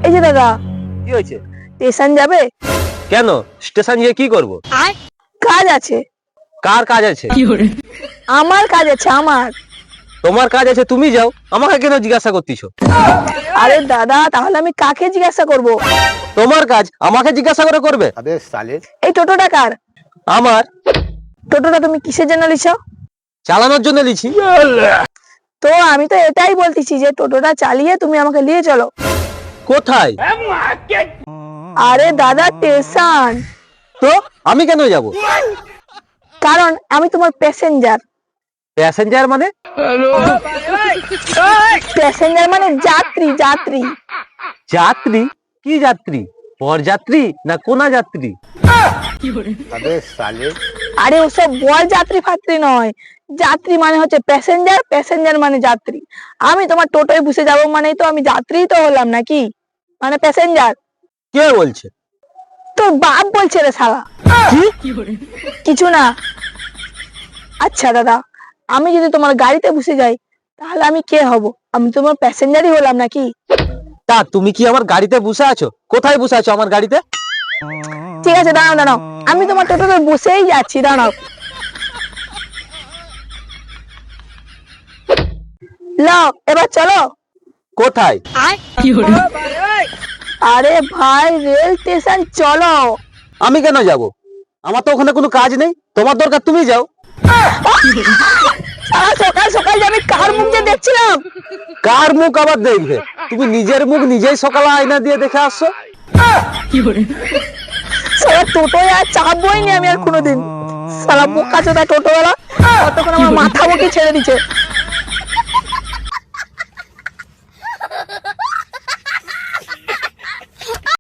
এই যে দাদা, কি হয়েছে? স্টেশন যাবে? কেন স্টেশন গিয়ে কি করব? কাজ আছে। কার কাজ আছে? আমার কাজ আছে, আমার। তোমার কাজ আছে, তুমি যাও, আমাকে কেন জিজ্ঞাসা করতেছো? আরে দাদা, তাহলে আমি কাকে জিজ্ঞাসা করব? তোমার কাজ আমাকে জিজ্ঞাসা করে করবে? এই টোটোটা কার? আমার। টোটোটা তুমি কিসের জন্য লিছো? চালানোর জন্য লিছি। তো আমি তো এটাই বলতেছি যে টোটোটা চালিয়ে তুমি আমাকে নিয়ে চলো। কোথায়? আরে দাদা, স্টেশন। তো আমি কেন যাব? কারণ আমি তোমার প্যাসেঞ্জার। প্যাসেঞ্জার মানে? প্যাসেঞ্জার মানে যাত্রী, যাত্রী। যাত্রী? কি যাত্রী? বরযাত্রী না কোনা যাত্রী? আরে ওসব বর যাত্রী ফাত্রী নয়। যাত্রী মানে হচ্ছে প্যাসেঞ্জার, প্যাসেঞ্জার মানে যাত্রী। আমি তোমার টোটোয় বসে যাবো মানেই তো আমি যাত্রী তো হলাম নাকি? মানে প্যাসেঞ্জার। কে বলছে? তোর বাপ বলছে রে শালা। কিছু না। আচ্ছা দাদা, আমি যদি তোমার গাড়িতে বসে যাই তাহলে আমি কে হব? আমি তোমার প্যাসেঞ্জারই হলাম নাকি? তা তুমি কি আমার গাড়িতে বসে আছো? কোথায় বসে আছো আমার গাড়িতে? ঠিক আছে, দাঁড়াও দাঁড়াও, আমি তোমার টোটোতে বসেই যাচ্ছি, দাঁড়াও। লাও, এবার চলো। কোথায়? আরে ভাই, রেল স্টেশন চলো। আমি কেন যাব? আমার তো ওখানে কোনো কাজ নেই, তোমার দরকার তুমি যাও। সারা সকাল সকাল যে আমি কার মুখ যে দেখছিলাম। কার মুখ আবার দেখবে? তুমি নিজের মুখ নিজেই সকালে আয়না দিয়ে দেখে আসছো। সারা টোটোয় আর চাপবই নি আমি আর কোনোদিন। সারা বোকা চোদা টোটোওয়ালা কতক্ষণ আমার মাথা মুখে ছেড়ে দিচ্ছে।